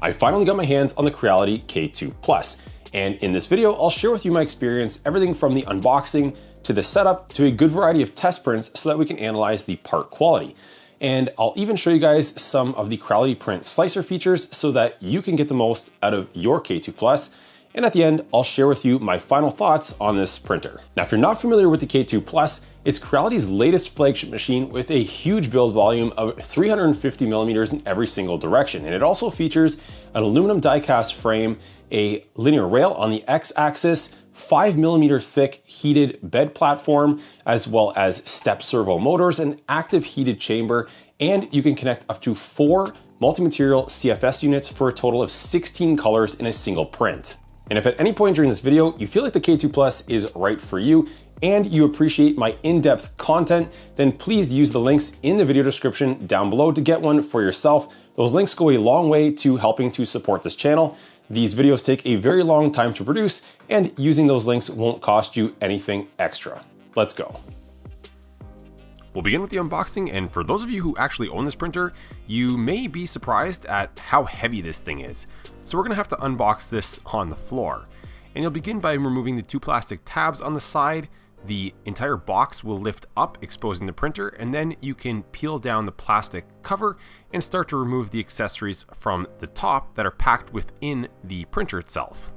I finally got my hands on the Creality K2 Plus, and in this video, I'll share with you my experience, everything from the unboxing to the setup to a good variety of test prints so that we can analyze the part quality. And I'll even show you guys some of the Creality Print slicer features so that you can get the most out of your K2 Plus. And at the end, I'll share with you my final thoughts on this printer. Now, if you're not familiar with the K2 Plus, it's Creality's latest flagship machine with a huge build volume of 350 millimeters in every single direction. And it also features an aluminum die-cast frame, a linear rail on the X-axis, 5 millimeter thick heated bed platform, as well as step servo motors, an active heated chamber, and you can connect up to 4 multi-material CFS units for a total of 16 colors in a single print. And if at any point during this video you feel like the K2 Plus is right for you and you appreciate my in-depth content, then please use the links in the video description down below to get one for yourself. Those links go a long way to helping to support this channel. These videos take a very long time to produce, and using those links won't cost you anything extra. Let's go. We'll begin with the unboxing, and for those of you who actually own this printer, you may be surprised at how heavy this thing is. So we're gonna have to unbox this on the floor. And you'll begin by removing the 2 plastic tabs on the side. The entire box will lift up, exposing the printer, and then you can peel down the plastic cover and start to remove the accessories from the top that are packed within the printer itself.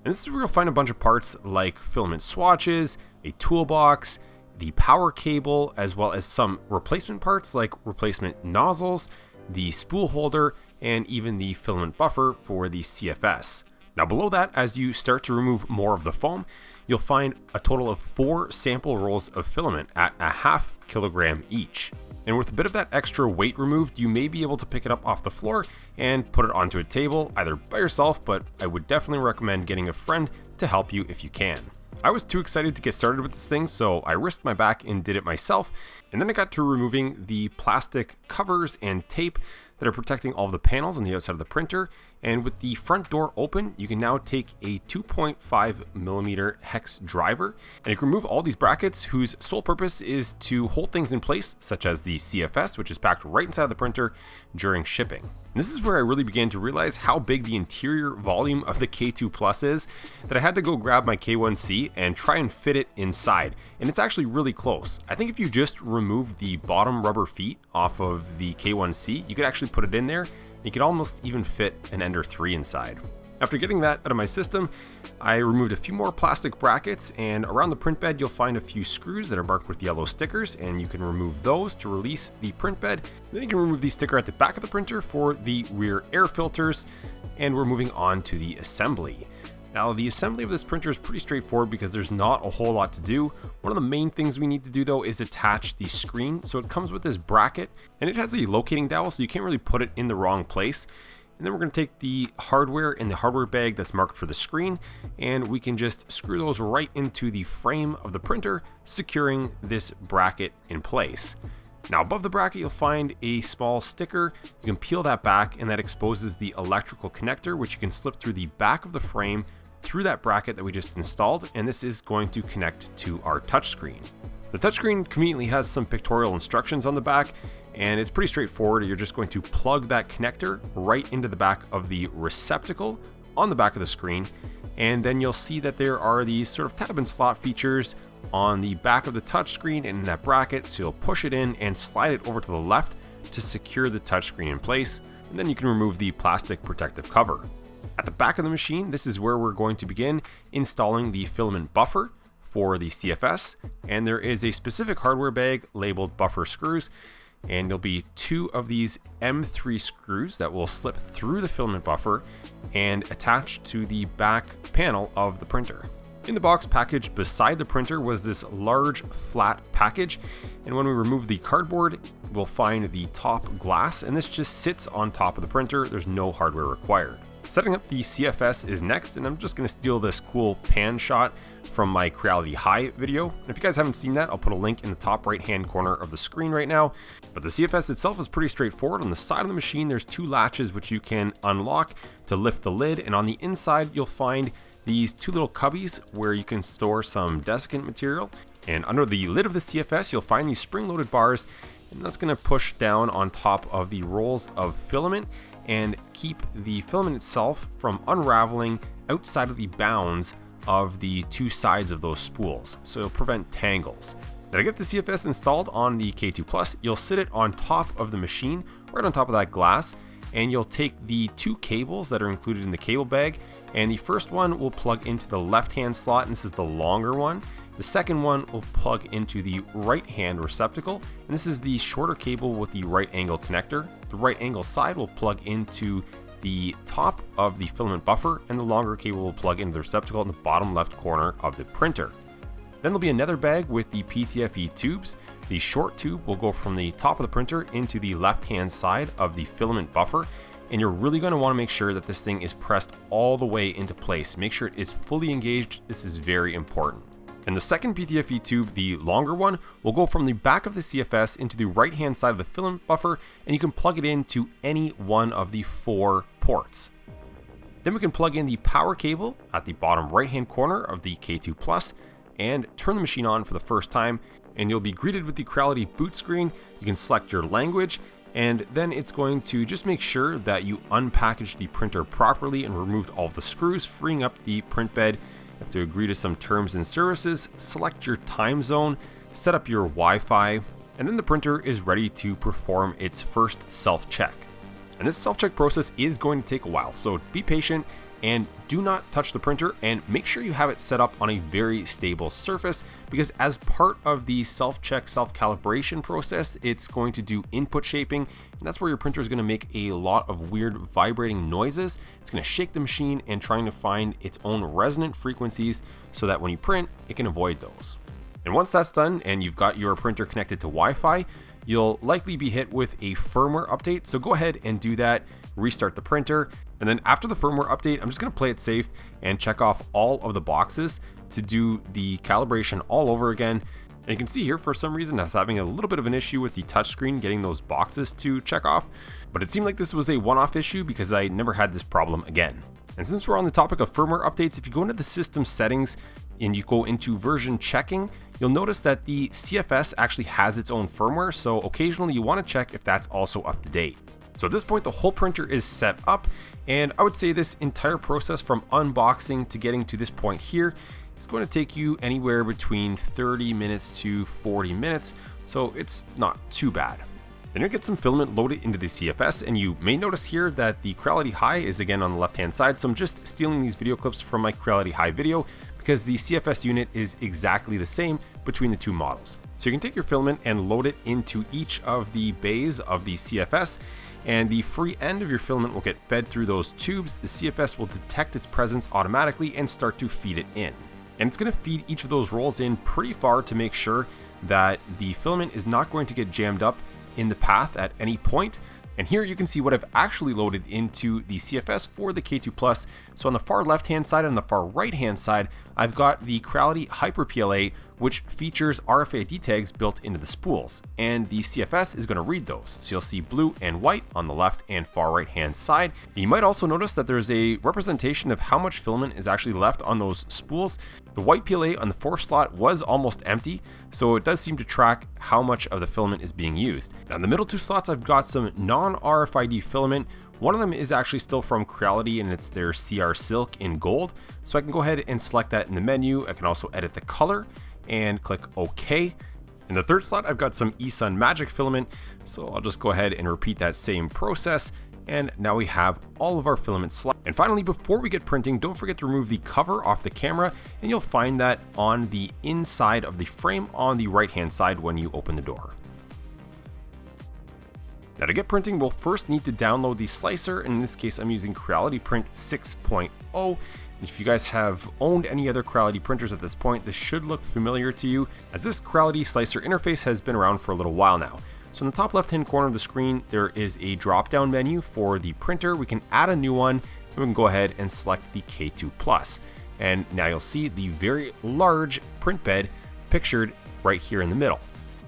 And this is where you'll find a bunch of parts like filament swatches, a toolbox, the power cable, as well as some replacement parts like replacement nozzles, the spool holder, and even the filament buffer for the CFS. Now below that, as you start to remove more of the foam, you'll find a total of 4 sample rolls of filament at a ½ kilogram each. And with a bit of that extra weight removed, you may be able to pick it up off the floor and put it onto a table, either by yourself, but I would definitely recommend getting a friend to help you if you can. I was too excited to get started with this thing, so I risked my back and did it myself. And then I got to removing the plastic covers and tape that are protecting all of the panels on the outside of the printer. And with the front door open, you can now take a 2.5 millimeter hex driver, and you can remove all these brackets whose sole purpose is to hold things in place, such as the CFS, which is packed right inside of the printer during shipping. And this is where I really began to realize how big the interior volume of the K2 Plus is, that I had to go grab my K1C and try and fit it inside. And it's actually really close. I think if you just remove the bottom rubber feet off of the K1C, you could actually put it in there. You could almost even fit an Ender 3 inside. After getting that out of my system, I removed a few more plastic brackets, and around the print bed you'll find a few screws that are marked with yellow stickers, and you can remove those to release the print bed. Then you can remove the sticker at the back of the printer for the rear air filters, and we're moving on to the assembly. Now, the assembly of this printer is pretty straightforward because there's not a whole lot to do. One of the main things we need to do though is attach the screen. So it comes with this bracket, and it has a locating dowel so you can't really put it in the wrong place. And then we're going to take the hardware in the hardware bag that's marked for the screen, and we can just screw those right into the frame of the printer, securing this bracket in place. Now above the bracket you'll find a small sticker. You can peel that back, and that exposes the electrical connector, which you can slip through the back of the frame through that bracket that we just installed, and this is going to connect to our touchscreen. The touchscreen conveniently has some pictorial instructions on the back, and it's pretty straightforward. You're just going to plug that connector right into the back of the receptacle on the back of the screen, and then you'll see that there are these sort of tab and slot features on the back of the touchscreen and in that bracket, so you'll push it in and slide it over to the left to secure the touchscreen in place, and then you can remove the plastic protective cover. At the back of the machine, this is where we're going to begin installing the filament buffer for the CFS, and there is a specific hardware bag labeled buffer screws, and there'll be 2 of these M3 screws that will slip through the filament buffer and attach to the back panel of the printer. In the box package beside the printer was this large flat package, and when we remove the cardboard, we'll find the top glass, and this just sits on top of the printer. There's no hardware required. Setting up the CFS is next, and I'm just going to steal this cool pan shot from my Creality High video. And if you guys haven't seen that, I'll put a link in the top right hand corner of the screen right now. But the CFS itself is pretty straightforward. On the side of the machine there's 2 latches which you can unlock to lift the lid, and on the inside you'll find these 2 little cubbies where you can store some desiccant material. And under the lid of the CFS you'll find these spring-loaded bars, and that's going to push down on top of the rolls of filament, and keep the filament itself from unraveling outside of the bounds of the two sides of those spools, so it'll prevent tangles. Now to get the CFS installed on the K2 Plus, you'll sit it on top of the machine, right on top of that glass, and you'll take the two cables that are included in the cable bag, and the first one will plug into the left-hand slot, and this is the longer one. The second one will plug into the right-hand receptacle, and this is the shorter cable with the right angle connector. The right angle side will plug into the top of the filament buffer, and the longer cable will plug into the receptacle in the bottom left corner of the printer. Then there'll be another bag with the PTFE tubes. The short tube will go from the top of the printer into the left-hand side of the filament buffer, and you're really going to want to make sure that this thing is pressed all the way into place. Make sure it is fully engaged. This is very important. And the second PTFE tube, the longer one, will go from the back of the CFS into the right-hand side of the filament buffer, and you can plug it into any one of the 4 ports. Then we can plug in the power cable at the bottom right-hand corner of the K2 Plus and turn the machine on for the first time, and you'll be greeted with the Creality boot screen. You can select your language, and then it's going to just make sure that you unpackage the printer properly and removed all of the screws, freeing up the print bed. You have to agree to some terms and services, select your time zone, set up your Wi-Fi, and then the printer is ready to perform its first self-check. And this self-check process is going to take a while, so be patient and do not touch the printer, and make sure you have it set up on a very stable surface, because as part of the self-check, self-calibration process, it's going to do input shaping, and that's where your printer is going to make a lot of weird vibrating noises. It's going to shake the machine and trying to find its own resonant frequencies so that when you print, it can avoid those. And once that's done and you've got your printer connected to Wi-Fi, you'll likely be hit with a firmware update. So go ahead and do that, restart the printer. And then after the firmware update, I'm just going to play it safe and check off all of the boxes to do the calibration all over again. And you can see here, for some reason, I was having a little bit of an issue with the touchscreen getting those boxes to check off, but it seemed like this was a one-off issue because I never had this problem again. And since we're on the topic of firmware updates, if you go into the system settings and you go into version checking, you'll notice that the CFS actually has its own firmware, so occasionally you want to check if that's also up to date. So at this point, the whole printer is set up, and I would say this entire process from unboxing to getting to this point here is going to take you anywhere between 30 minutes to 40 minutes, so it's not too bad. Then you'll get some filament loaded into the CFS, and you may notice here that the Creality High is again on the left-hand side, so I'm just stealing these video clips from my Creality High video because the CFS unit is exactly the same between the two models. So you can take your filament and load it into each of the bays of the CFS, and the free end of your filament will get fed through those tubes. The CFS will detect its presence automatically and start to feed it in. And it's going to feed each of those rolls in pretty far to make sure that the filament is not going to get jammed up in the path at any point. And here you can see what I've actually loaded into the CFS for the K2 Plus. So on the far left-hand side and the far right-hand side, I've got the Creality Hyper PLA, which features RFID tags built into the spools. And the CFS is going to read those. So you'll see blue and white on the left and far right-hand side. You might also notice that there's a representation of how much filament is actually left on those spools. The white PLA on the 4th slot was almost empty, so it does seem to track how much of the filament is being used. Now in the middle 2 slots, I've got some non-RFID filament. One of them is actually still from Creality, and it's their CR Silk in gold. So I can go ahead and select that in the menu. I can also edit the color and click OK. In the 3rd slot, I've got some eSun Magic filament. So I'll just go ahead and repeat that same process. And now we have all of our filament selected. And finally, before we get printing, don't forget to remove the cover off the camera, and you'll find that on the inside of the frame on the right-hand side when you open the door. Now to get printing, we'll first need to download the slicer. In this case, I'm using Creality Print 6.0. If you guys have owned any other Creality printers at this point, this should look familiar to you, as this Creality slicer interface has been around for a little while now. So in the top left-hand corner of the screen, there is a drop-down menu for the printer. We can add a new one, and we can go ahead and select the K2 Plus. And now you'll see the very large print bed pictured right here in the middle.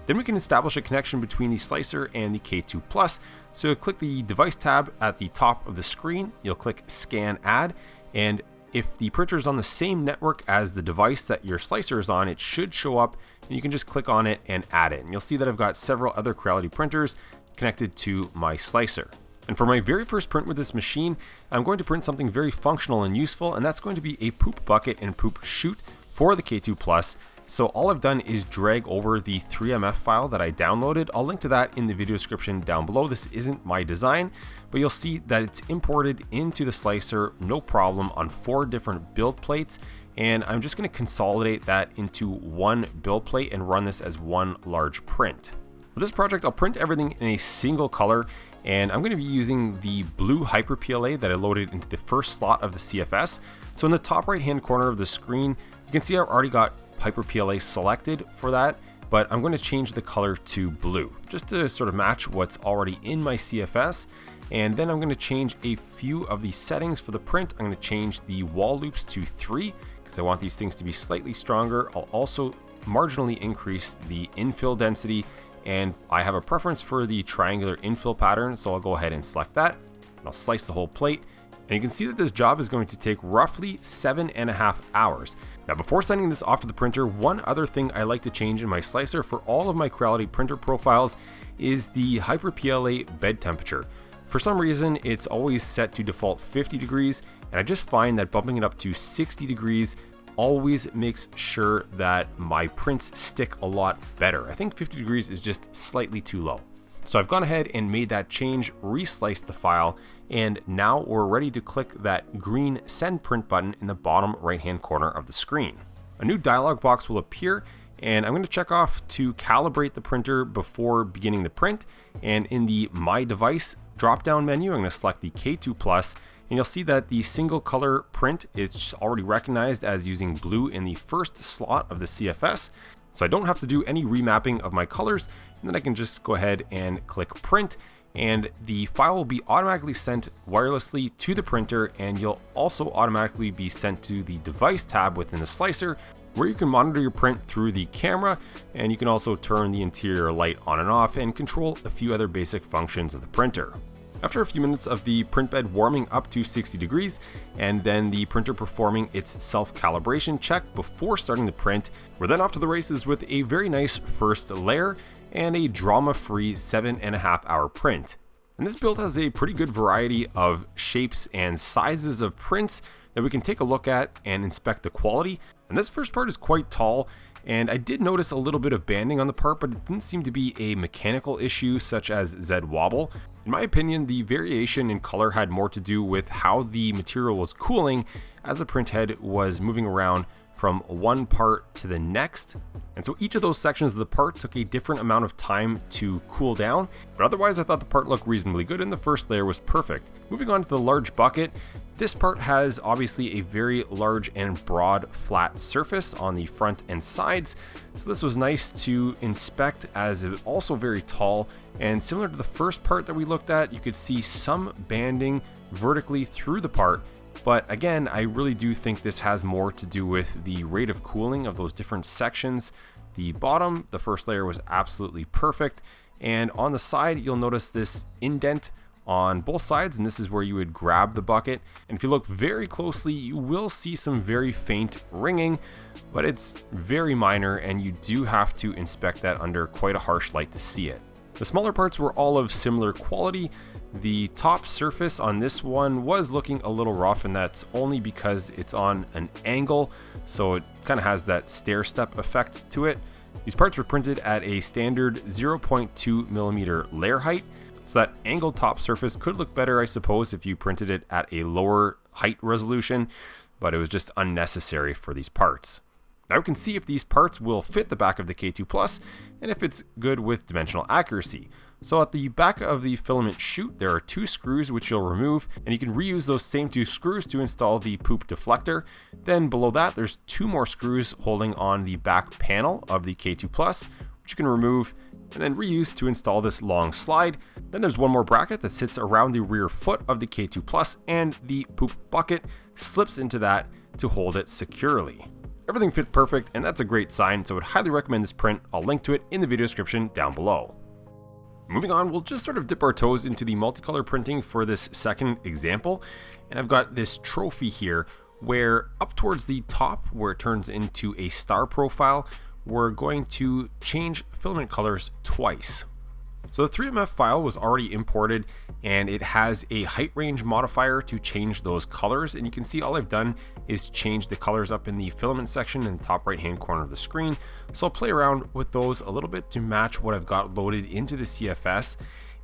Then we can establish a connection between the slicer and the K2 Plus. So click the device tab at the top of the screen, you'll click Scan Add, and if the printer is on the same network as the device that your slicer is on, it should show up, and you can just click on it and add it. And you'll see that I've got several other Creality printers connected to my slicer. And for my very first print with this machine, I'm going to print something very functional and useful, and that's going to be a poop bucket and poop chute for the K2 Plus. So all I've done is drag over the 3MF file that I downloaded. I'll link to that in the video description down below. This isn't my design, but you'll see that it's imported into the slicer, no problem, on 4 different build plates. And I'm just going to consolidate that into one build plate and run this as one large print. For this project, I'll print everything in a single color, and I'm going to be using the blue Hyper PLA that I loaded into the first slot of the CFS. So in the top right hand corner of the screen, you can see I've already got Hyper PLA selected for that, but I'm going to change the color to blue just to sort of match what's already in my CFS. And then I'm going to change a few of the settings for the print. I'm going to change the wall loops to 3 because I want these things to be slightly stronger. I'll also marginally increase the infill density, and I have a preference for the triangular infill pattern, so I'll go ahead and select that, and I'll slice the whole plate. And you can see that this job is going to take roughly 7.5 hours. Now, before sending this off to the printer, one other thing I like to change in my slicer for all of my Creality printer profiles is the Hyper PLA bed temperature. For some reason, it's always set to default 50 degrees, and I just find that bumping it up to 60 degrees always makes sure that my prints stick a lot better. I think 50 degrees is just slightly too low. So I've gone ahead and made that change, resliced the file, and now we're ready to click that green send print button in the bottom right hand corner of the screen. A new dialog box will appear, and I'm going to check off to calibrate the printer before beginning the print. And in the My Device drop down menu, I'm going to select the K2 Plus, and you'll see that the single color print is already recognized as using blue in the first slot of the CFS. So I don't have to do any remapping of my colors, and then I can just go ahead and click print, and the file will be automatically sent wirelessly to the printer, and you'll also automatically be sent to the device tab within the slicer, where you can monitor your print through the camera, and you can also turn the interior light on and off and control a few other basic functions of the printer. After a few minutes of the print bed warming up to 60 degrees, and then the printer performing its self-calibration check before starting the print, we're then off to the races with a very nice first layer and a drama-free 7.5 hour print. And this build has a pretty good variety of shapes and sizes of prints that we can take a look at and inspect the quality. And this first part is quite tall, and I did notice a little bit of banding on the part, but it didn't seem to be a mechanical issue such as Z wobble. In my opinion, the variation in color had more to do with how the material was cooling as the print head was moving around from one part to the next. And so each of those sections of the part took a different amount of time to cool down, but otherwise I thought the part looked reasonably good and the first layer was perfect. Moving on to the large bucket, this part has obviously a very large and broad flat surface on the front and sides, so this was nice to inspect as it was also very tall, and similar to the first part that we looked at, you could see some banding vertically through the part. But again, I really do think this has more to do with the rate of cooling of those different sections. The bottom, the first layer was absolutely perfect. And on the side, you'll notice this indent on both sides, and this is where you would grab the bucket. And if you look very closely, you will see some very faint ringing, but it's very minor, and you do have to inspect that under quite a harsh light to see it. The smaller parts were all of similar quality. The top surface on this one was looking a little rough, and that's only because it's on an angle, so it kind of has that stair step effect to it. These parts were printed at a standard 0.2 millimeter layer height, so that angled top surface could look better, I suppose, if you printed it at a lower height resolution, but it was just unnecessary for these parts. Now we can see if these parts will fit the back of the K2 Plus and if it's good with dimensional accuracy. So at the back of the filament chute, there are 2 screws which you'll remove, and you can reuse those same 2 screws to install the poop deflector. Then below that, there's 2 more screws holding on the back panel of the K2 Plus, which you can remove and then reuse to install this long slide. Then there's one more bracket that sits around the rear foot of the K2 Plus, and the poop bucket slips into that to hold it securely. Everything fit perfect, and that's a great sign, so I would highly recommend this print. I'll link to it in the video description down below. Moving on, we'll just sort of dip our toes into the multicolor printing for this second example. And I've got this trophy here where up towards the top, where it turns into a star profile, we're going to change filament colors twice. So the 3MF file was already imported, and it has a height range modifier to change those colors. And you can see all I've done is change the colors up in the filament section in the top right hand corner of the screen. So I'll play around with those a little bit to match what I've got loaded into the CFS.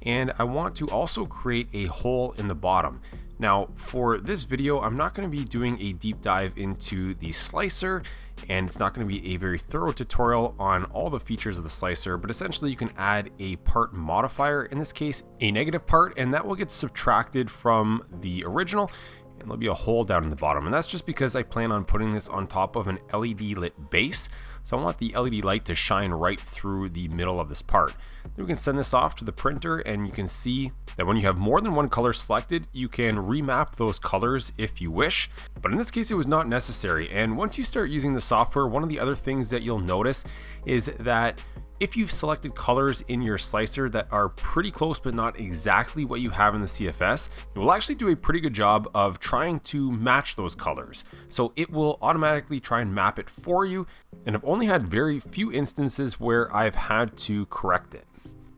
And I want to also create a hole in the bottom. Now for this video, I'm not going to be doing a deep dive into the slicer, and it's not going to be a very thorough tutorial on all the features of the slicer, but essentially you can add a part modifier, in this case a negative part, and that will get subtracted from the original, and there'll be a hole down in the bottom. And that's just because I plan on putting this on top of an LED lit base. So I want the LED light to shine right through the middle of this part. Then we can send this off to the printer, and you can see that when you have more than one color selected, you can remap those colors if you wish. But in this case, it was not necessary. And once you start using the software, one of the other things that you'll notice is that if you've selected colors in your slicer that are pretty close but not exactly what you have in the CFS, it will actually do a pretty good job of trying to match those colors. So it will automatically try and map it for you, and I've only had very few instances where I've had to correct it.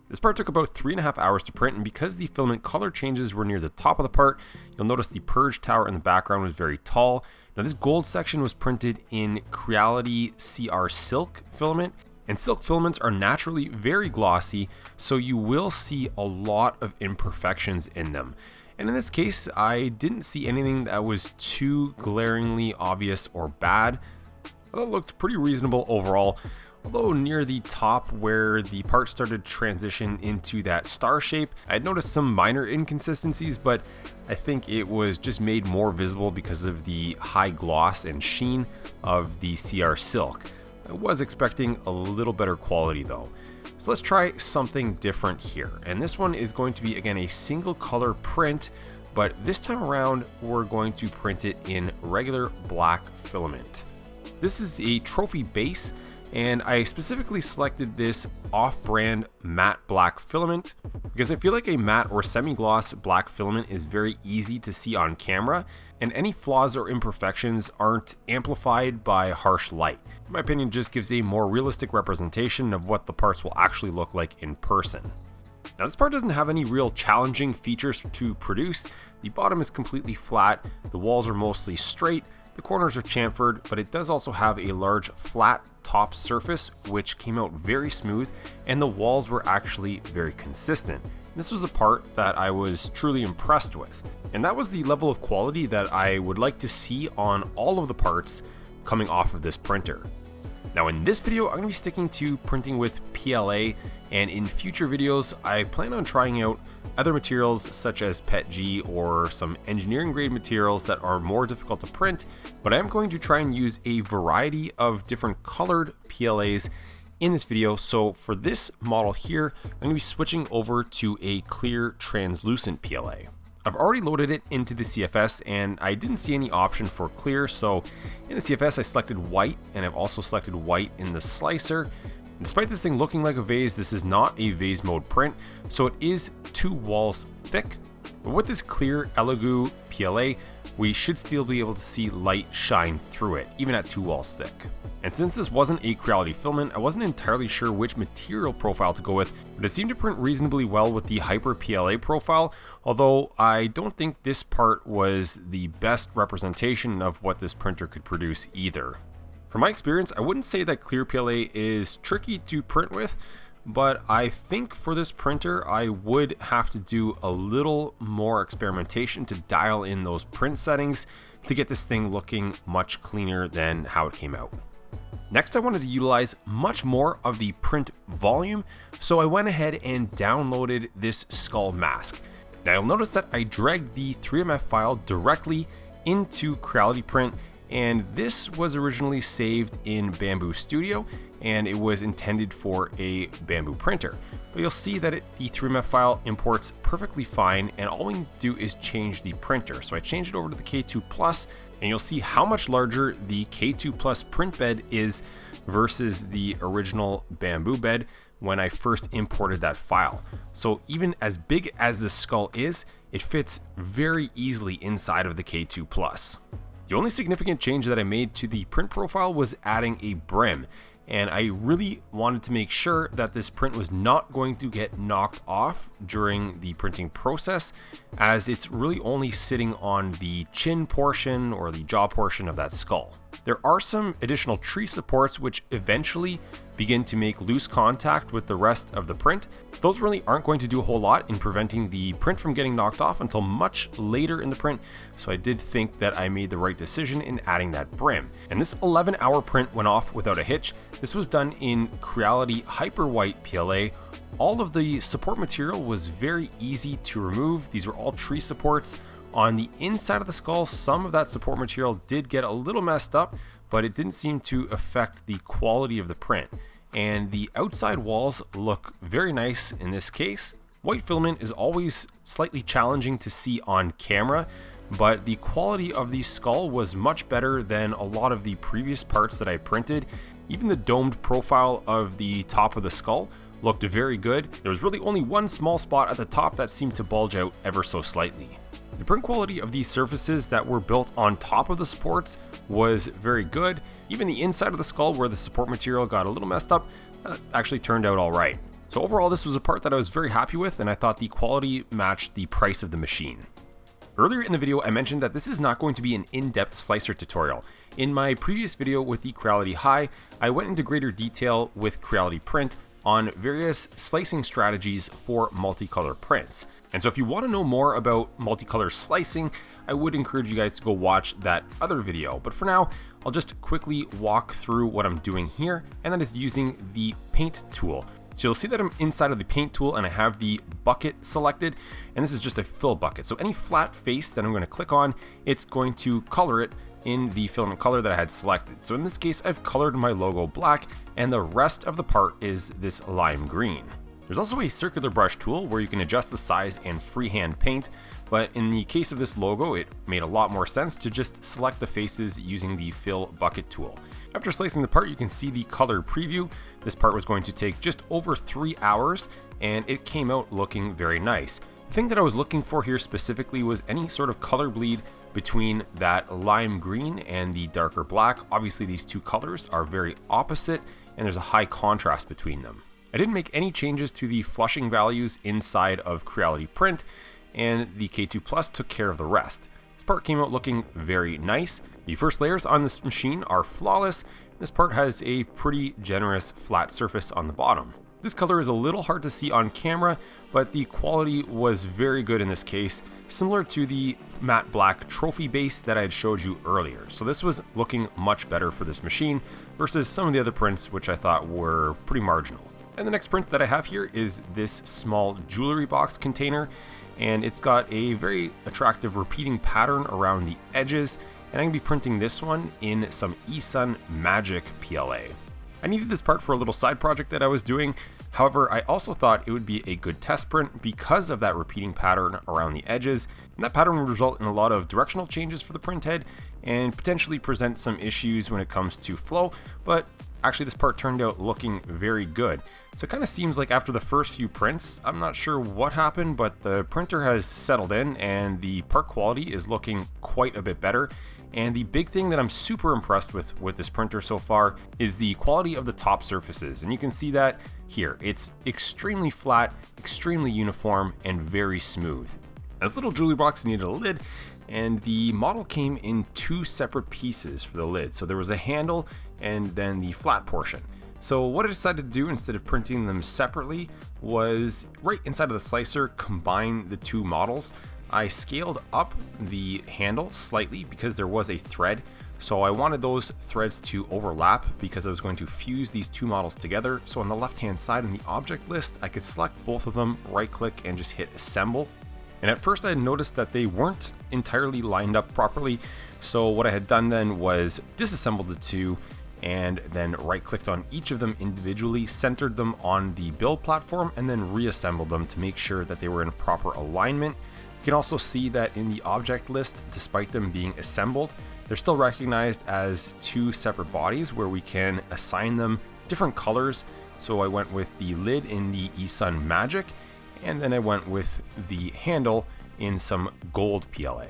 This part took about 3.5 hours to print, and because the filament color changes were near the top of the part, you'll notice the purge tower in the background was very tall. Now this gold section was printed in Creality CR Silk filament, and silk filaments are naturally very glossy, so you will see a lot of imperfections in them. And in this case, I didn't see anything that was too glaringly obvious or bad. I thought it looked pretty reasonable overall, although near the top where the part started to transition into that star shape, I had noticed some minor inconsistencies, but I think it was just made more visible because of the high gloss and sheen of the CR Silk. I was expecting a little better quality though. So let's try something different here. And this one is going to be, again, a single color print, but this time around, we're going to print it in regular black filament. This is a trophy base, and I specifically selected this off-brand matte black filament because I feel like a matte or semi-gloss black filament is very easy to see on camera, and any flaws or imperfections aren't amplified by harsh light. In my opinion, it just gives a more realistic representation of what the parts will actually look like in person. Now this part doesn't have any real challenging features to produce. The bottom is completely flat, the walls are mostly straight, the corners are chamfered, but it does also have a large flat top surface which came out very smooth, and the walls were actually very consistent. This was a part that I was truly impressed with, and that was the level of quality that I would like to see on all of the parts coming off of this printer. Now in this video, I'm going to be sticking to printing with PLA, and in future videos, I plan on trying out other materials such as PETG or some engineering grade materials that are more difficult to print, but I am going to try and use a variety of different colored PLAs in this video. So for this model here, I'm going to be switching over to a clear translucent PLA. I've already loaded it into the CFS, and I didn't see any option for clear, so in the CFS I selected white, and I've also selected white in the slicer. Despite this thing looking like a vase, this is not a vase mode print, so it is 2 walls thick. But with this clear Elegoo PLA, we should still be able to see light shine through it, even at 2 walls thick. And since this wasn't a Creality filament, I wasn't entirely sure which material profile to go with, but it seemed to print reasonably well with the Hyper PLA profile, although I don't think this part was the best representation of what this printer could produce either. From my experience, I wouldn't say that clear PLA is tricky to print with, but I think for this printer, I would have to do a little more experimentation to dial in those print settings to get this thing looking much cleaner than how it came out. Next, I wanted to utilize much more of the print volume, so I went ahead and downloaded this skull mask. Now you'll notice that I dragged the 3MF file directly into Creality Print, and this was originally saved in Bamboo Studio, and it was intended for a Bamboo printer. But you'll see that the 3MF file imports perfectly fine, and all we need to do is change the printer. So I changed it over to the K2 Plus, and you'll see how much larger the K2 Plus print bed is versus the original Bamboo bed when I first imported that file. So even as big as this skull is, it fits very easily inside of the K2 Plus. The only significant change that I made to the print profile was adding a brim, and I really wanted to make sure that this print was not going to get knocked off during the printing process, as it's really only sitting on the chin portion or the jaw portion of that skull. There are some additional tree supports which eventually begin to make loose contact with the rest of the print. Those really aren't going to do a whole lot in preventing the print from getting knocked off until much later in the print, so I did think that I made the right decision in adding that brim. And this 11-hour print went off without a hitch. This was done in Creality Hyper White PLA. All of the support material was very easy to remove. These were all tree supports. On the inside of the skull, some of that support material did get a little messed up, but it didn't seem to affect the quality of the print. And the outside walls look very nice in this case. White filament is always slightly challenging to see on camera, but the quality of the skull was much better than a lot of the previous parts that I printed. Even the domed profile of the top of the skull looked very good. There was really only one small spot at the top that seemed to bulge out ever so slightly. The print quality of these surfaces that were built on top of the supports was very good. Even the inside of the skull where the support material got a little messed up actually turned out all right. So overall, this was a part that I was very happy with, and I thought the quality matched the price of the machine. Earlier in the video, I mentioned that this is not going to be an in-depth slicer tutorial. In my previous video with the Creality High, I went into greater detail with Creality Print on various slicing strategies for multicolor prints. And so if you want to know more about multicolor slicing, I would encourage you guys to go watch that other video. But for now, I'll just quickly walk through what I'm doing here, and that is using the paint tool. So you'll see that I'm inside of the paint tool and I have the bucket selected, and this is just a fill bucket. So any flat face that I'm going to click on, it's going to color it in the filament color that I had selected. So in this case, I've colored my logo black, and the rest of the part is this lime green. There's also a circular brush tool where you can adjust the size and freehand paint, but in the case of this logo, it made a lot more sense to just select the faces using the fill bucket tool. After slicing the part, you can see the color preview. This part was going to take just over 3 hours, and it came out looking very nice. The thing that I was looking for here specifically was any sort of color bleed between that lime green and the darker black. Obviously, these two colors are very opposite, and there's a high contrast between them. I didn't make any changes to the flushing values inside of Creality Print, and the K2 Plus took care of the rest. This part came out looking very nice. The first layers on this machine are flawless. This part has a pretty generous flat surface on the bottom. This color is a little hard to see on camera, but the quality was very good in this case, similar to the matte black trophy base that I had showed you earlier. So this was looking much better for this machine versus some of the other prints which I thought were pretty marginal. And the next print that I have here is this small jewelry box container, and it's got a very attractive repeating pattern around the edges, and I'm going to be printing this one in some eSun Magic PLA. I needed this part for a little side project that I was doing. However, I also thought it would be a good test print because of that repeating pattern around the edges, and that pattern would result in a lot of directional changes for the print head and potentially present some issues when it comes to flow, but actually this part turned out looking very good. So it kind of seems like after the first few prints, I'm not sure what happened, but the printer has settled in and the part quality is looking quite a bit better. And the big thing that I'm super impressed with this printer so far is the quality of the top surfaces. And you can see that here. It's extremely flat, extremely uniform, and very smooth. This little jewelry box needed a lid, and the model came in 2 separate pieces for the lid. So there was a handle and then the flat portion. So what I decided to do instead of printing them separately was right inside of the slicer, combine the 2 models. I scaled up the handle slightly because there was a thread. So I wanted those threads to overlap because I was going to fuse these 2 models together. So on the left-hand side in the object list, I could select both of them, right click, and just hit assemble. And at first I had noticed that they weren't entirely lined up properly. So what I had done then was disassembled the 2 and then right clicked on each of them individually, centered them on the build platform, and then reassembled them to make sure that they were in proper alignment. You can also see that in the object list, despite them being assembled, they're still recognized as 2 separate bodies where we can assign them different colors. So I went with the lid in the eSun Magic, and then I went with the handle in some gold PLA.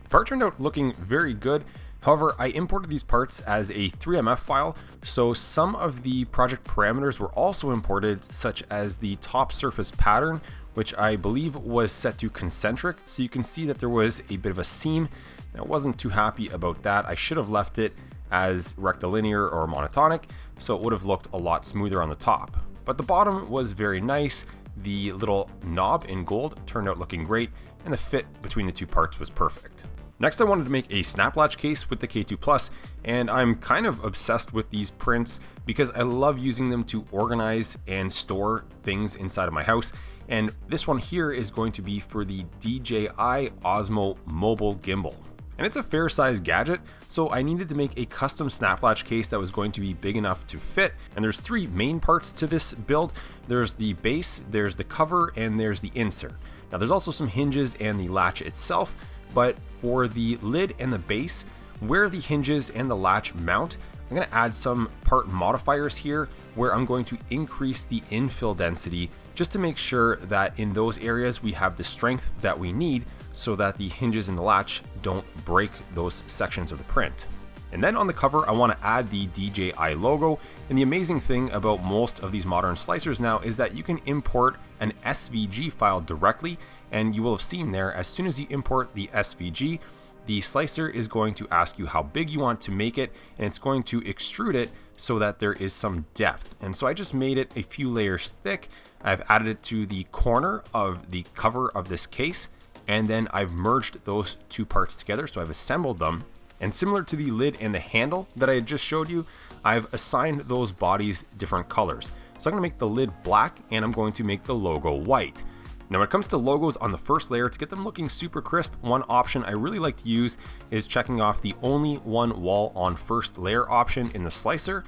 The part turned out looking very good. However, I imported these parts as a 3MF file, so some of the project parameters were also imported, such as the top surface pattern, which I believe was set to concentric, so you can see that there was a bit of a seam, and I wasn't too happy about that. I should have left it as rectilinear or monotonic, so it would have looked a lot smoother on the top. But the bottom was very nice. The little knob in gold turned out looking great, and the fit between the two parts was perfect. Next, I wanted to make a snap latch case with the K2 Plus, and I'm kind of obsessed with these prints because I love using them to organize and store things inside of my house. And this one here is going to be for the DJI Osmo mobile gimbal. And it's a fair sized gadget, so I needed to make a custom snap latch case that was going to be big enough to fit. And there's three main parts to this build. There's the base, there's the cover, and there's the insert. Now there's also some hinges and the latch itself, but for the lid and the base, where the hinges and the latch mount, I'm going to add some part modifiers here where I'm going to increase the infill density just to make sure that in those areas we have the strength that we need so that the hinges and the latch don't break those sections of the print. And then on the cover, I want to add the DJI logo. And the amazing thing about most of these modern slicers now is that you can import an SVG file directly, and you will have seen there, as soon as you import the SVG, the slicer is going to ask you how big you want to make it, and it's going to extrude it so that there is some depth. And so I just made it a few layers thick. I've added it to the corner of the cover of this case, and then I've merged those two parts together, so I've assembled them. And similar to the lid and the handle that I had just showed you, I've assigned those bodies different colors. So I'm going to make the lid black, and I'm going to make the logo white. Now when it comes to logos on the first layer, to get them looking super crisp, one option I really like to use is checking off the only one wall on first layer option in the slicer,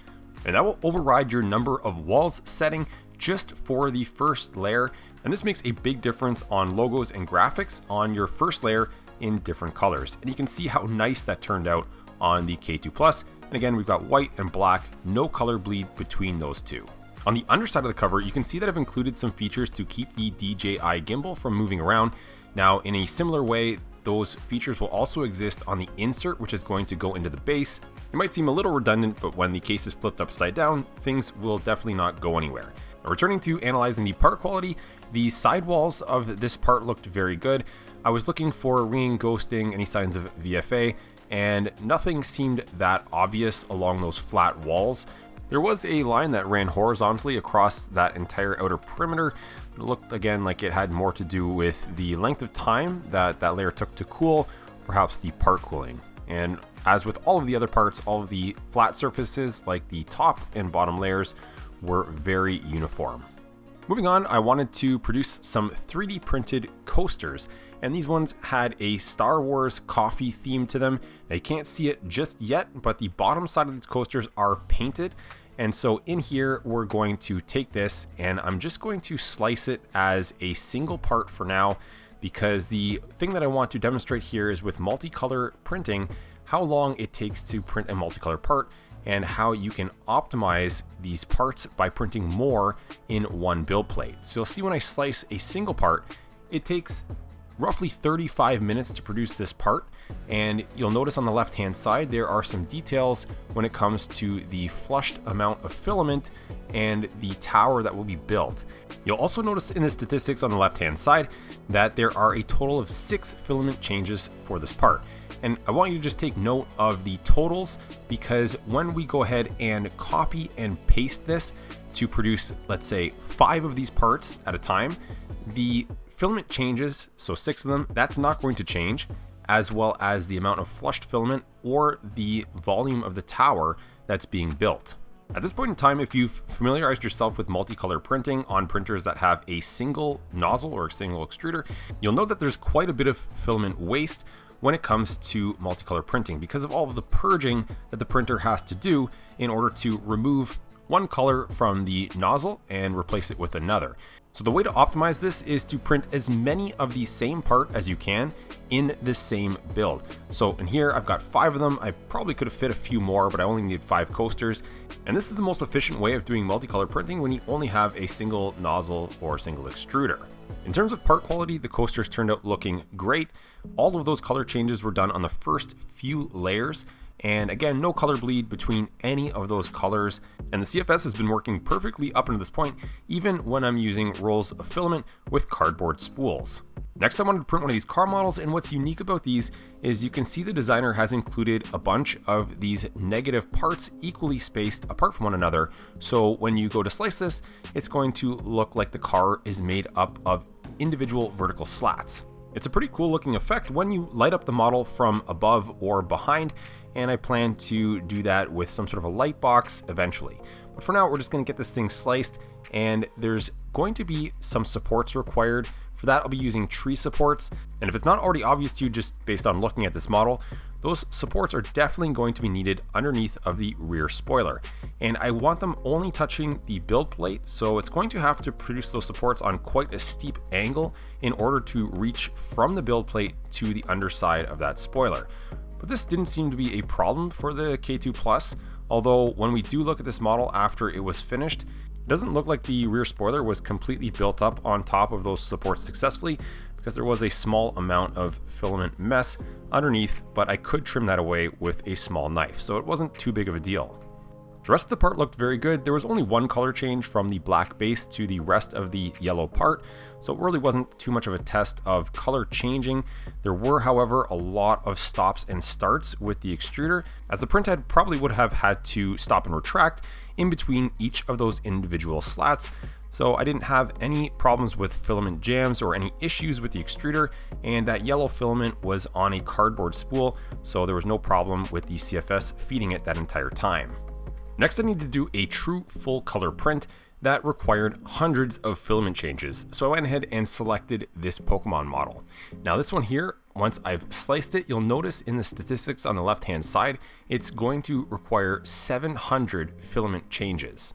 and that will override your number of walls setting just for the first layer. And this makes a big difference on logos and graphics on your first layer in different colors. And you can see how nice that turned out on the K2 Plus. And again, we've got white and black, no color bleed between those two. On the underside of the cover, you can see that I've included some features to keep the DJI gimbal from moving around. Now, in a similar way, those features will also exist on the insert, which is going to go into the base. It might seem a little redundant, but when the case is flipped upside down, things will definitely not go anywhere. Now, returning to analyzing the part quality, the sidewalls of this part looked very good. I was looking for ringing, ghosting, any signs of VFA, and nothing seemed that obvious along those flat walls. There was a line that ran horizontally across that entire outer perimeter. It looked again like it had more to do with the length of time that that layer took to cool, perhaps the part cooling. And as with all of the other parts, all of the flat surfaces like the top and bottom layers were very uniform. Moving on, I wanted to produce some 3D printed coasters, and these ones had a Star Wars coffee theme to them. Now, you can't see it just yet, but the bottom side of these coasters are painted. And so in here, we're going to take this and I'm just going to slice it as a single part for now, because the thing that I want to demonstrate here is with multicolor printing, how long it takes to print a multicolor part and how you can optimize these parts by printing more in one build plate. So you'll see when I slice a single part, it takes roughly 35 minutes to produce this part. And you'll notice on the left-hand side, there are some details when it comes to the flushed amount of filament and the tower that will be built. You'll also notice in the statistics on the left-hand side that there are a total of 6 filament changes for this part. And I want you to just take note of the totals, because when we go ahead and copy and paste this to produce, let's say 5 of these parts at a time, the filament changes, so 6 of them, that's not going to change, as well as the amount of flushed filament or the volume of the tower that's being built. At this point in time, if you've familiarized yourself with multicolor printing on printers that have a single nozzle or a single extruder, you'll know that there's quite a bit of filament waste when it comes to multicolor printing because of all of the purging that the printer has to do in order to remove one color from the nozzle and replace it with another. So the way to optimize this is to print as many of the same part as you can in the same build. So in here, I've got 5 of them. I probably could have fit a few more, but I only needed 5 coasters. And this is the most efficient way of doing multicolor printing when you only have a single nozzle or single extruder. In terms of part quality, the coasters turned out looking great. All of those color changes were done on the first few layers. And again, no color bleed between any of those colors. And the CFS has been working perfectly up until this point, even when I'm using rolls of filament with cardboard spools. Next, I wanted to print one of these car models, and what's unique about these is you can see the designer has included a bunch of these negative parts equally spaced apart from one another. So when you go to slice this, it's going to look like the car is made up of individual vertical slats. It's a pretty cool looking effect when you light up the model from above or behind, and I plan to do that with some sort of a light box eventually. But for now, we're just going to get this thing sliced, and there's going to be some supports required. For that, I'll be using tree supports, and if it's not already obvious to you just based on looking at this model, those supports are definitely going to be needed underneath of the rear spoiler. And I want them only touching the build plate, so it's going to have to produce those supports on quite a steep angle in order to reach from the build plate to the underside of that spoiler. But this didn't seem to be a problem for the K2 Plus, although when we do look at this model after it was finished, it doesn't look like the rear spoiler was completely built up on top of those supports successfully, because there was a small amount of filament mess underneath, but I could trim that away with a small knife, so it wasn't too big of a deal. The rest of the part looked very good. There was only one color change from the black base to the rest of the yellow part, so it really wasn't too much of a test of color changing. There were, however, a lot of stops and starts with the extruder, as the print head probably would have had to stop and retract in between each of those individual slats. So I didn't have any problems with filament jams or any issues with the extruder, and that yellow filament was on a cardboard spool, so there was no problem with the CFS feeding it that entire time. Next, I need to do a true full color print that required hundreds of filament changes, so I went ahead and selected this Pokemon model. Now this one here, once I've sliced it, you'll notice in the statistics on the left hand side, it's going to require 700 filament changes.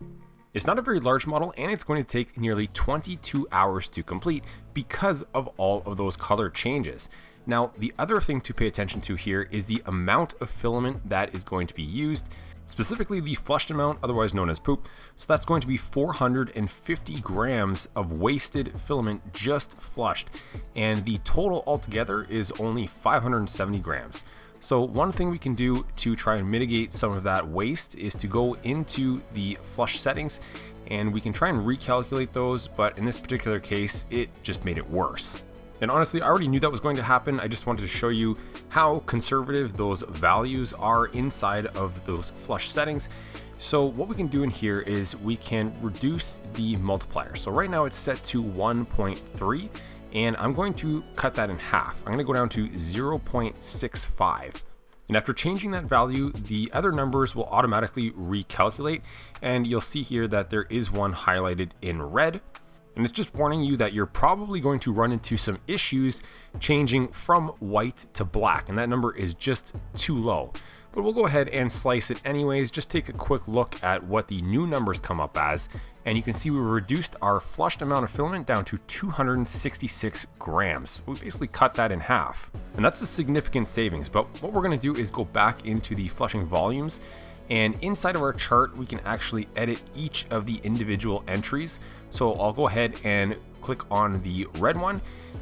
It's not a very large model, and it's going to take nearly 22 hours to complete because of all of those color changes. Now, the other thing to pay attention to here is the amount of filament that is going to be used, specifically the flushed amount, otherwise known as poop. So that's going to be 450 grams of wasted filament just flushed, and the total altogether is only 570 grams. So one thing we can do to try and mitigate some of that waste is to go into the flush settings, and we can try and recalculate those, but in this particular case, it just made it worse. And honestly, I already knew that was going to happen. I just wanted to show you how conservative those values are inside of those flush settings. So what we can do in here is we can reduce the multiplier. So right now it's set to 1.3, and I'm going to cut that in half. I'm going to go down to 0.65. And after changing that value, the other numbers will automatically recalculate, and you'll see here that there is one highlighted in red. And it's just warning you that you're probably going to run into some issues changing from white to black, and that number is just too low. But we'll go ahead and slice it anyways. Just take a quick look at what the new numbers come up as, and you can see we reduced our flushed amount of filament down to 266 grams. We basically cut that in half, and that's a significant savings. But what we're going to do is go back into the flushing volumes, and inside of our chart, we can actually edit each of the individual entries. So I'll go ahead and click on the red one,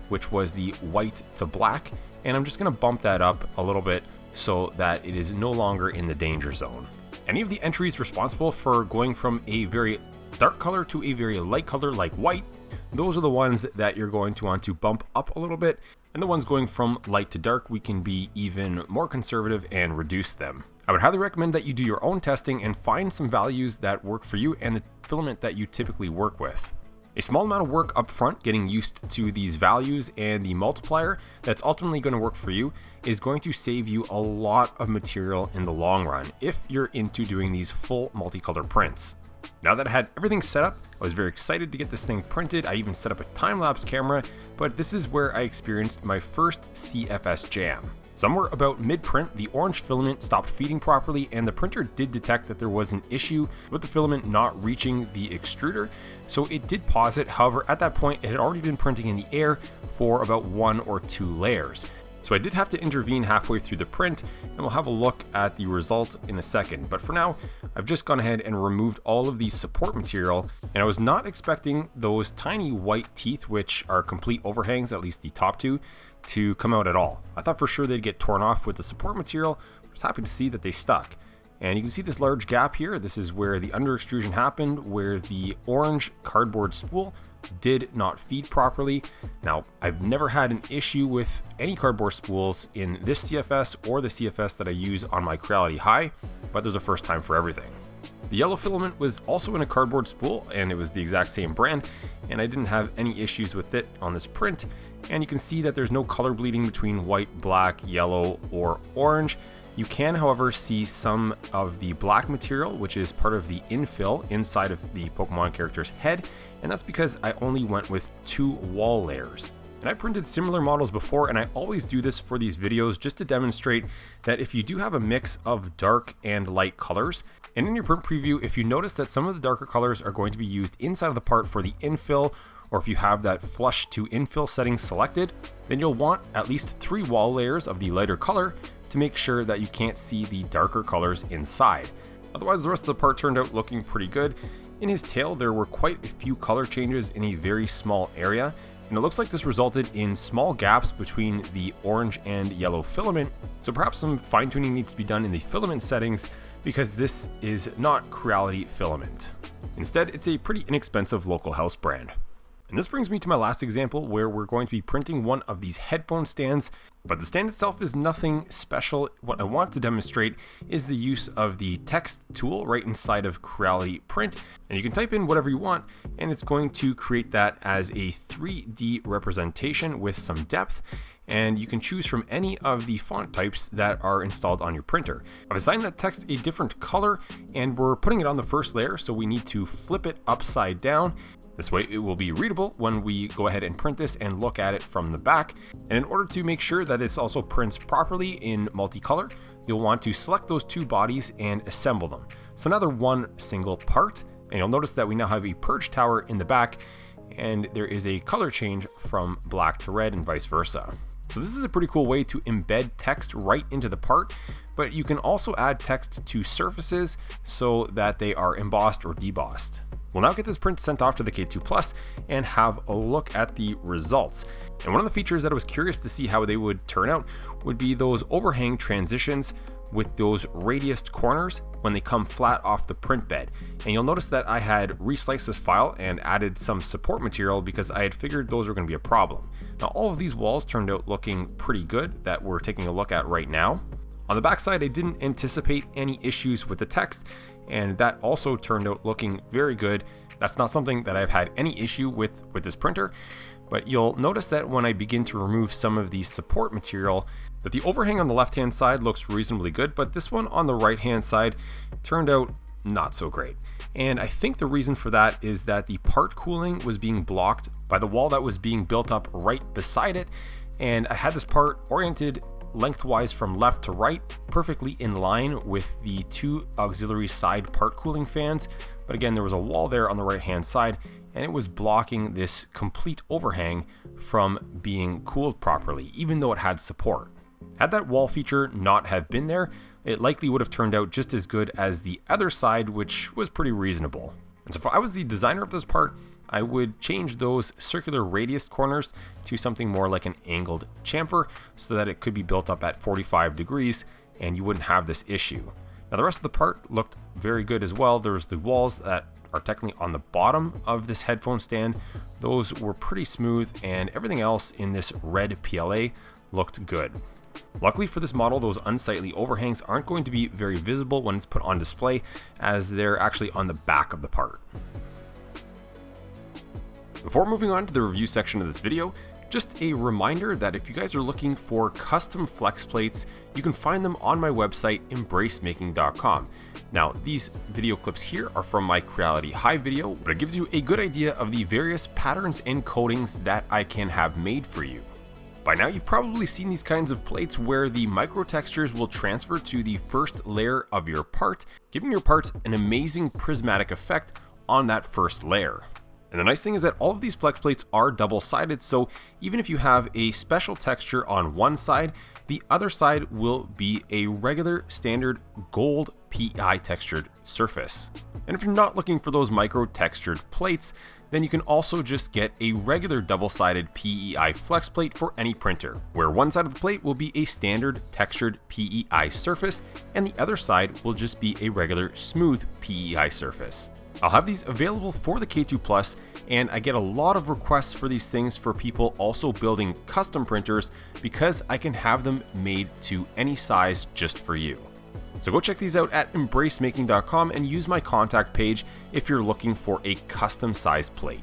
which was the white to black, and I'm just going to bump that up a little bit so that it is no longer in the danger zone. Any of the entries responsible for going from a very dark color to a very light color like white, those are the ones that you're going to want to bump up a little bit, and the ones going from light to dark, we can be even more conservative and reduce them. I would highly recommend that you do your own testing and find some values that work for you and the filament that you typically work with. A small amount of work up front getting used to these values and the multiplier that's ultimately going to work for you is going to save you a lot of material in the long run if you're into doing these full multicolor prints. Now that I had everything set up, I was very excited to get this thing printed. I even set up a time-lapse camera, but this is where I experienced my first CFS jam. Somewhere about mid-print, the orange filament stopped feeding properly, and the printer did detect that there was an issue with the filament not reaching the extruder, so it did pause it. However, at that point, it had already been printing in the air for about 1 or 2 layers. So I did have to intervene halfway through the print, and we'll have a look at the result in a second. But for now, I've just gone ahead and removed all of the support material, and I was not expecting those tiny white teeth, which are complete overhangs, at least the top two, to come out at all. I thought for sure they'd get torn off with the support material. I was happy to see that they stuck. And you can see this large gap here. This is where the under extrusion happened, where the orange cardboard spool did not feed properly. Now, I've never had an issue with any cardboard spools in this CFS or the CFS that I use on my Creality High, but there's a first time for everything. The yellow filament was also in a cardboard spool, and it was the exact same brand, and I didn't have any issues with it on this print. And you can see that there's no color bleeding between white, black, yellow, or orange. You can, however, see some of the black material, which is part of the infill inside of the Pokemon character's head, and that's because I only went with 2 wall layers. And I printed similar models before, and I always do this for these videos just to demonstrate that if you do have a mix of dark and light colors, and in your print preview, if you notice that some of the darker colors are going to be used inside of the part for the infill, or if you have that flush to infill setting selected, then you'll want at least 3 wall layers of the lighter color to make sure that you can't see the darker colors inside. Otherwise, the rest of the part turned out looking pretty good. In his tail, there were quite a few color changes in a very small area, and it looks like this resulted in small gaps between the orange and yellow filament, so perhaps some fine-tuning needs to be done in the filament settings because this is not Creality filament. Instead, it's a pretty inexpensive local house brand. And this brings me to my last example where we're going to be printing one of these headphone stands, but the stand itself is nothing special. What I want to demonstrate is the use of the text tool right inside of Creality Print, and you can type in whatever you want, and it's going to create that as a 3D representation with some depth, and you can choose from any of the font types that are installed on your printer. I've assigned that text a different color, and we're putting it on the first layer, so we need to flip it upside down. This way it will be readable when we go ahead and print this and look at it from the back. And in order to make sure that this also prints properly in multicolor, you'll want to select those 2 bodies and assemble them. So now they're one single part, and you'll notice that we now have a purge tower in the back, and there is a color change from black to red and vice versa. So this is a pretty cool way to embed text right into the part, but you can also add text to surfaces so that they are embossed or debossed. We'll now get this print sent off to the K2 Plus and have a look at the results. And one of the features that I was curious to see how they would turn out would be those overhang transitions with those radiused corners when they come flat off the print bed. And you'll notice that I had resliced this file and added some support material because I had figured those were going to be a problem. Now all of these walls turned out looking pretty good that we're taking a look at right now. On the backside, I didn't anticipate any issues with the text, and that also turned out looking very good. That's not something that I've had any issue with this printer, but you'll notice that when I begin to remove some of the support material, that the overhang on the left-hand side looks reasonably good, but this one on the right-hand side turned out not so great. And I think the reason for that is that the part cooling was being blocked by the wall that was being built up right beside it, and I had this part oriented lengthwise from left to right, perfectly in line with the 2 auxiliary side part cooling fans. But again, there was a wall there on the right hand side, and it was blocking this complete overhang from being cooled properly, even though it had support. Had that wall feature not have been there, it likely would have turned out just as good as the other side, which was pretty reasonable. And so if I was the designer of this part, I would change those circular radius corners to something more like an angled chamfer so that it could be built up at 45 degrees and you wouldn't have this issue. Now the rest of the part looked very good as well. There's the walls that are technically on the bottom of this headphone stand. Those were pretty smooth, and everything else in this red PLA looked good. Luckily for this model, those unsightly overhangs aren't going to be very visible when it's put on display, as they're actually on the back of the part. Before moving on to the review section of this video, just a reminder that if you guys are looking for custom flex plates, you can find them on my website, embracemaking.com. Now, these video clips here are from my Creality High video, but it gives you a good idea of the various patterns and coatings that I can have made for you. By now, you've probably seen these kinds of plates where the micro textures will transfer to the first layer of your part, giving your parts an amazing prismatic effect on that first layer. And the nice thing is that all of these flex plates are double-sided, so even if you have a special texture on one side, the other side will be a regular standard gold PEI textured surface. And if you're not looking for those micro textured plates, then you can also just get a regular double-sided PEI flex plate for any printer, where one side of the plate will be a standard textured PEI surface, and the other side will just be a regular smooth PEI surface. I'll have these available for the K2 Plus, and I get a lot of requests for these things for people also building custom printers because I can have them made to any size just for you. So go check these out at embracemaking.com and use my contact page if you're looking for a custom size plate.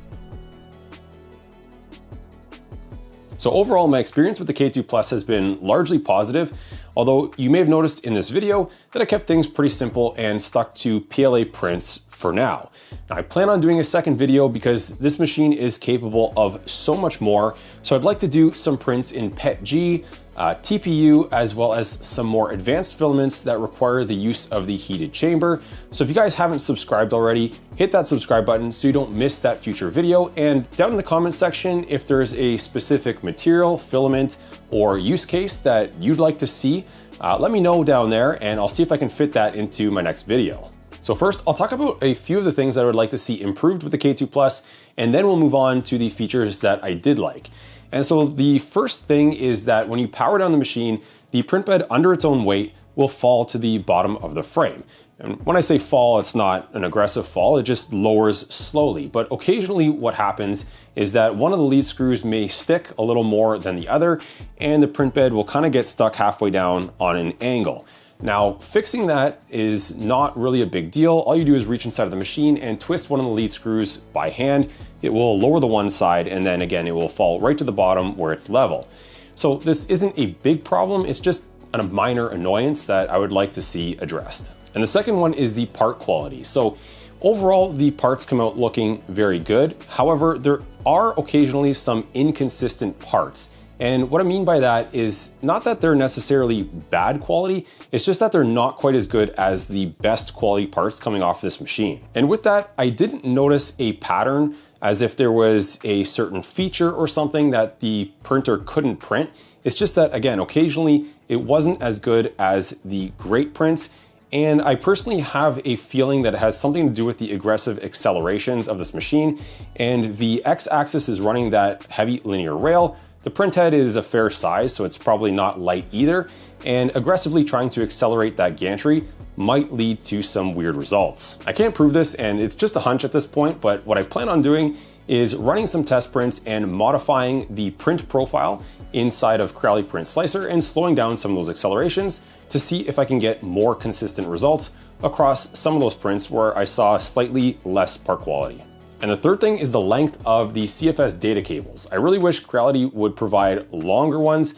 So overall, my experience with the K2 Plus has been largely positive, although you may have noticed in this video that I kept things pretty simple and stuck to PLA prints for now. Now, I plan on doing a second video because this machine is capable of so much more, so I'd like to do some prints in PETG, TPU, as well as some more advanced filaments that require the use of the heated chamber. So if you guys haven't subscribed already, hit that subscribe button so you don't miss that future video. And down in the comment section, if there's a specific material, filament, or use case that you'd like to see, let me know down there and I'll see if I can fit that into my next video. So first, I'll talk about a few of the things that I would like to see improved with the K2 Plus, and then we'll move on to the features that I did like. And so the first thing is that when you power down the machine, the print bed under its own weight will fall to the bottom of the frame. And when I say fall, it's not an aggressive fall, it just lowers slowly. But occasionally what happens is that one of the lead screws may stick a little more than the other, and the print bed will kind of get stuck halfway down on an angle. Now, fixing that is not really a big deal. All you do is reach inside of the machine and twist one of the lead screws by hand. It will lower the one side, and then again, it will fall right to the bottom where it's level. So this isn't a big problem, it's just a minor annoyance that I would like to see addressed. And the second one is the part quality. So overall, the parts come out looking very good. However, there are occasionally some inconsistent parts. And what I mean by that is not that they're necessarily bad quality, it's just that they're not quite as good as the best quality parts coming off this machine. And with that, I didn't notice a pattern as if there was a certain feature or something that the printer couldn't print. It's just that, again, occasionally it wasn't as good as the great prints. And I personally have a feeling that it has something to do with the aggressive accelerations of this machine. And the X-axis is running that heavy linear rail. The print head is a fair size, so it's probably not light either, and aggressively trying to accelerate that gantry might lead to some weird results. I can't prove this, and it's just a hunch at this point, but what I plan on doing is running some test prints and modifying the print profile inside of Creality Print Slicer and slowing down some of those accelerations to see if I can get more consistent results across some of those prints where I saw slightly less part quality. And the third thing is the length of the CFS data cables. I really wish Creality would provide longer ones.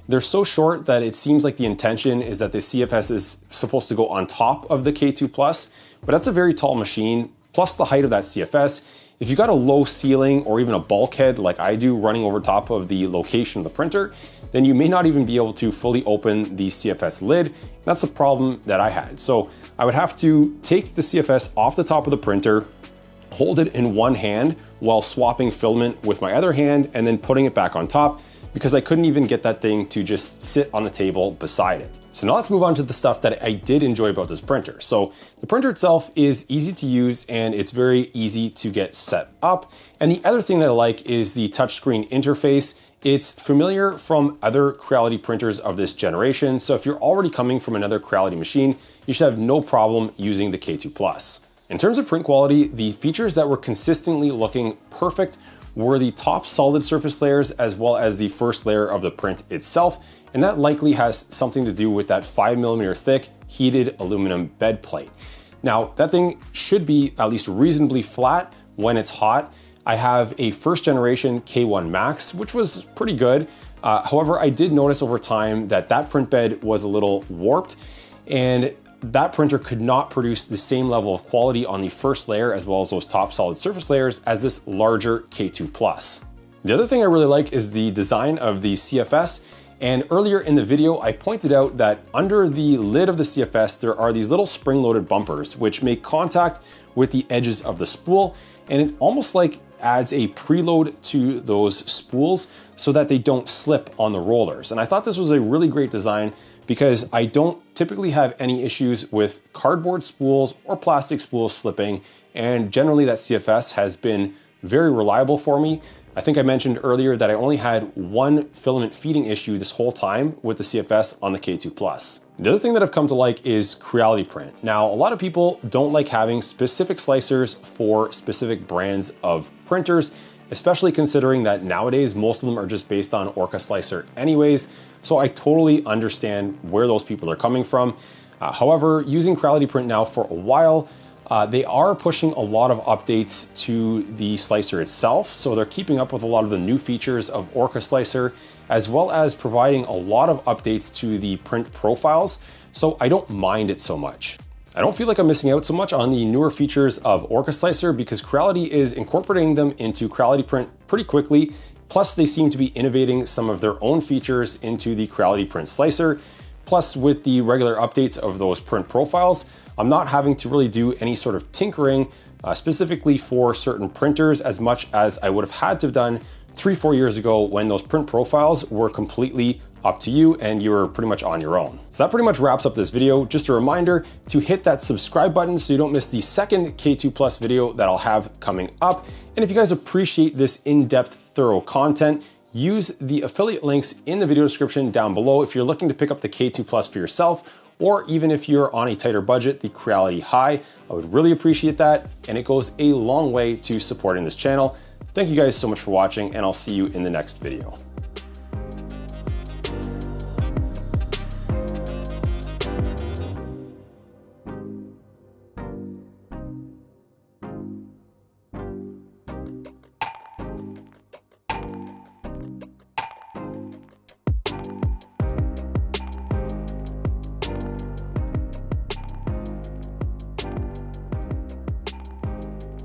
They're so short that it seems like the intention is that the CFS is supposed to go on top of the K2 Plus, but that's a very tall machine, plus the height of that CFS. If you got a low ceiling or even a bulkhead like I do running over top of the location of the printer, then you may not even be able to fully open the CFS lid. That's the problem that I had. So I would have to take the CFS off the top of the printer, hold it in one hand while swapping filament with my other hand and then putting it back on top because I couldn't even get that thing to just sit on the table beside it. So now let's move on to the stuff that I did enjoy about this printer. So the printer itself is easy to use and it's very easy to get set up. And the other thing that I like is the touchscreen interface. It's familiar from other Creality printers of this generation. So if you're already coming from another Creality machine, you should have no problem using the K2 Plus. In terms of print quality, the features that were consistently looking perfect were the top solid surface layers as well as the first layer of the print itself, and that likely has something to do with that 5mm thick heated aluminum bed plate. Now, that thing should be at least reasonably flat when it's hot. I have a first generation K1 Max, which was pretty good. However, I did notice over time that that print bed was a little warped, and that printer could not produce the same level of quality on the first layer as well as those top solid surface layers as this larger K2 Plus. The other thing I really like is the design of the CFS. And earlier in the video, I pointed out that under the lid of the CFS, there are these little spring-loaded bumpers which make contact with the edges of the spool. And it almost like adds a preload to those spools so that they don't slip on the rollers. And I thought this was a really great design because I don't typically have any issues with cardboard spools or plastic spools slipping. And generally that CFS has been very reliable for me. I think I mentioned earlier that I only had one filament feeding issue this whole time with the CFS on the K2 Plus. The other thing that I've come to like is Creality Print. Now, a lot of people don't like having specific slicers for specific brands of printers, especially considering that nowadays most of them are just based on Orca Slicer anyways. So I totally understand where those people are coming from. However, using Creality Print now for a while, they are pushing a lot of updates to the slicer itself. So they're keeping up with a lot of the new features of Orca Slicer, as well as providing a lot of updates to the print profiles. So I don't mind it so much. I don't feel like I'm missing out so much on the newer features of Orca Slicer because Creality is incorporating them into Creality Print pretty quickly. Plus they seem to be innovating some of their own features into the Creality Print slicer. Plus with the regular updates of those print profiles, I'm not having to really do any sort of tinkering specifically for certain printers as much as I would have had to have done 3-4 years ago when those print profiles were completely up to you and you were pretty much on your own. So that pretty much wraps up this video. Just a reminder to hit that subscribe button so you don't miss the second K2 Plus video that I'll have coming up. And if you guys appreciate this in-depth, thorough content, use the affiliate links in the video description down below if you're looking to pick up the K2 Plus for yourself, or even if you're on a tighter budget, the Creality High. I would really appreciate that, and it goes a long way to supporting this channel. Thank you guys so much for watching, and I'll see you in the next video.